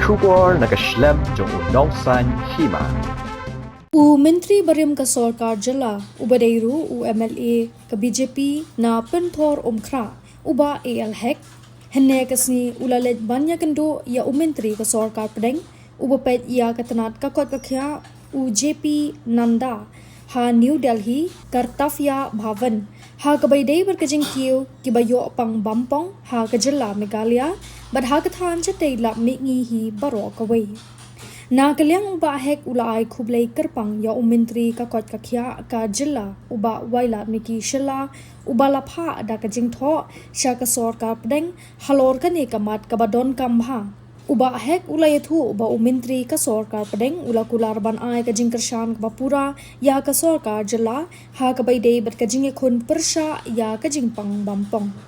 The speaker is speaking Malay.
Shubor nakaslem jong unongsan Hima. Menteri Bariam ka Sarkar Jylla, Ubadeiru MLA ka BJP na pentor umkra, uba AL hek, henne kasni ulalet banya Kynduh ya Menteri ka Sarkar Pedeng, ubapet ya katanat kakot kakya JP Nadda, ha New Delhi, Kartafya Bhavan, ha kabaydei berkajing kiu kibayo pang Bampong, ha ka Jylla Meghalaya, bad ha ka Thain Shatei Lamihngi hi baro kawai. Na kaliang uba hek ulai khublai kerpang ya Menteri ka kot kakya ka Jylla uba waila miki Jylla uba lapha da ka jingtho sha ka Sarkar Pedeng halor ka ne kamat ka badon kambha uba hek ulai thu uba Menteri ka Sarkar Pedeng ula kular ban ai ka jingkershan ka bapura ya ka Sarkar Jylla ha ka baidei bat ka jinge khun persha ya ka Jingpang Bampong.